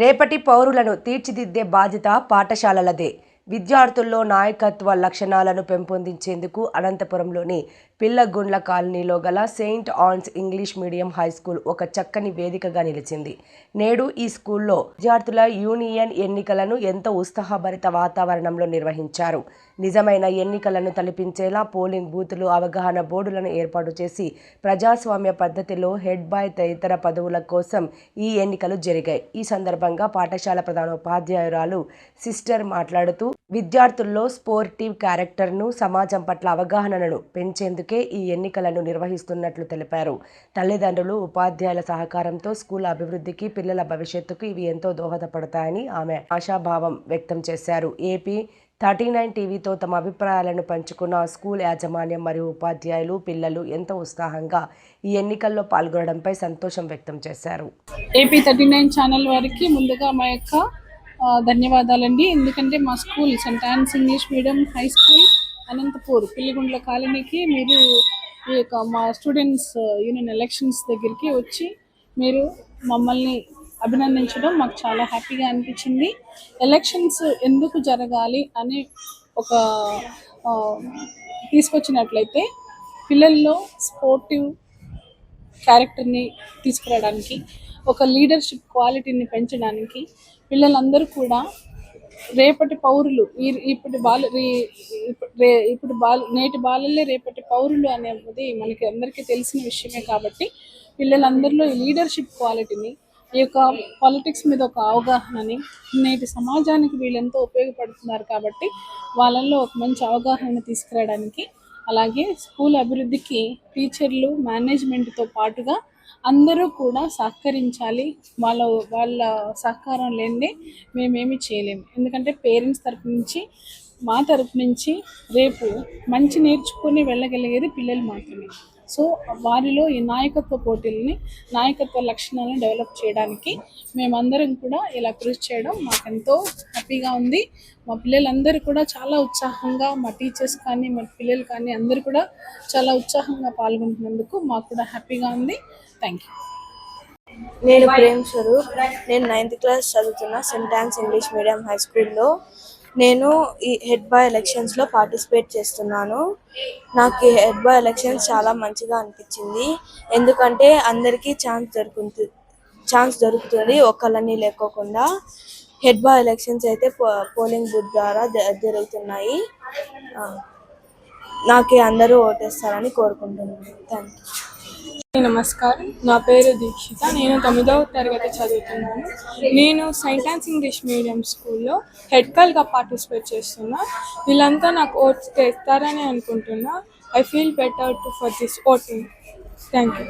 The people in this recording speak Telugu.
రేపటి పౌరులను తీర్చిదిద్దే బాధ్యత పాఠశాలలదే. విద్యార్థుల్లో నాయకత్వ లక్షణాలను పెంపొందించేందుకు అనంతపురంలోని పిల్లగుండ్ల కాలనీలో గల Saint Anne's English medium high school ఒక చక్కని వేదికగా నిలిచింది. నేడు ఈ స్కూల్లో విద్యార్థుల యూనియన్ ఎన్నికలను ఎంతో ఉత్సాహభరిత వాతావరణంలో నిర్వహించారు. నిజమైన ఎన్నికలను తలపించేలా పోలింగ్ బూతులు, అవగాహన బోర్డులను ఏర్పాటు చేసి ప్రజాస్వామ్య పద్ధతిలో హెడ్ బాయ్ తదితర పదవుల కోసం ఈ ఎన్నికలు జరిగాయి. ఈ సందర్భంగా పాఠశాల ప్రధానోపాధ్యాయురాలు సిస్టర్ మాట్లాడుతూ, విద్యార్థుల్లో స్పోర్టివ్ క్యారెక్టర్ను, సమాజం పట్ల అవగాహనను పెంచేందుకే ఈ ఎన్నికలను నిర్వహిస్తున్నట్లు తెలిపారు. తల్లిదండ్రులు, ఉపాధ్యాయుల సహకారంతో స్కూల్ అభివృద్ధికి, పిల్లల భవిష్యత్తుకు ఇవి ఎంతో దోహదపడతాయని ఆమె ఆశాభావం వ్యక్తం చేశారు. ఏపీ 39 టీవీతో తమ అభిప్రాయాలను పంచుకున్న స్కూల్ యాజమాన్యం మరియు ఉపాధ్యాయులు, పిల్లలు ఎంతో ఉత్సాహంగా ఈ ఎన్నికల్లో పాల్గొనడంపై సంతోషం వ్యక్తం చేశారు. ఏపీ 39 ఛానల్ వారికి ముందుగా మా యొక్క ధన్యవాదాలండి. ఎందుకంటే మా school Saint Anne's English medium high school Anantapur Pilligundla కాలనీకి మీరు ఈ యొక్క మా స్టూడెంట్స్ యూనియన్ ఎలక్షన్స్ దగ్గరికి వచ్చి మీరు మమ్మల్ని అభినందించడం మాకు చాలా హ్యాపీగా అనిపించింది. ఎలక్షన్స్ ఎందుకు జరగాలి అని ఒక తీసుకొచ్చినట్లయితే పిల్లల్లో స్పోర్టివ్ క్యారెక్టర్ని తీసుకురావడానికి, ఒక లీడర్షిప్ క్వాలిటీని పెంచడానికి, పిల్లలందరూ కూడా రేపటి పౌరులు, నేటి బాలలే రేపటి పౌరులు అనేది మనకి అందరికీ తెలిసిన విషయమే. కాబట్టి పిల్లలందరిలో ఈ లీడర్షిప్ క్వాలిటీని, ఈ యొక్క పాలిటిక్స్ మీద ఒక అవగాహనని, నేటి సమాజానికి వీళ్ళెంతో ఉపయోగపడుతున్నారు కాబట్టి వాళ్ళల్లో ఒక మంచి అవగాహన తీసుకురావడానికి, అలాగే స్కూల్ అభివృద్ధికి టీచర్లు, మేనేజ్మెంట్తో పాటుగా అందరూ కూడా సహకరించాలి. వాళ్ళ సహకారం లేనిదే మేమేమి చేయలేము. ఎందుకంటే పేరెంట్స్ తరపు నుంచి, మా తరపు నుంచి రేపు మంచి నేర్చుకొని వెళ్ళగలిగేది పిల్లలు మాత్రమే. సో వారిలో ఈ నాయకత్వ పోటీలని, నాయకత్వ లక్షణాలను డెవలప్ చేయడానికి మేమందరం కూడా ఇలా కృషి చేయడం మాకు ఎంతో హ్యాపీగా ఉంది. మా పిల్లలందరూ కూడా చాలా ఉత్సాహంగా, మా టీచర్స్ కానీ, మా పిల్లలు కానీ అందరూ కూడా చాలా ఉత్సాహంగా పాల్గొంటున్నందుకు మాకు కూడా హ్యాపీగా ఉంది. Thank you. నేను ప్రేమ్ స్వరూప్. నేను 9th క్లాస్ చదువుతున్న Saint Anne's English medium high స్కూల్లో నేను ఈ హెడ్ బాయ్ ఎలక్షన్స్లో పార్టిసిపేట్ చేస్తున్నాను. నాకు ఈ హెడ్ బాయ్ ఎలక్షన్స్ చాలా మంచిగా అనిపించింది. ఎందుకంటే అందరికీ ఛాన్స్ దొరుకుతుంది, ఒకళ్ళని లేకోకుండా. హెడ్ బాయ్ ఎలక్షన్స్ అయితే పోలింగ్ బూత్ ద్వారా జరుగుతున్నాయి. నాకు అందరూ ఓటేస్తారని కోరుకుంటున్నాను. Thank you. నమస్కారం, నా పేరు దీక్షిత. నేను 9వ తరగతి చదువుతున్నాను. నేను సెయింట్ ఆన్స్ ఇంగ్లీష్ మీడియం స్కూల్లో హెడ్ గర్ల్గా పార్టిసిపేట్ చేస్తున్నా. వీళ్ళంతా నాకు ఓట్స్ చేస్తారని అనుకుంటున్నా. I feel better for this voting. Thank you.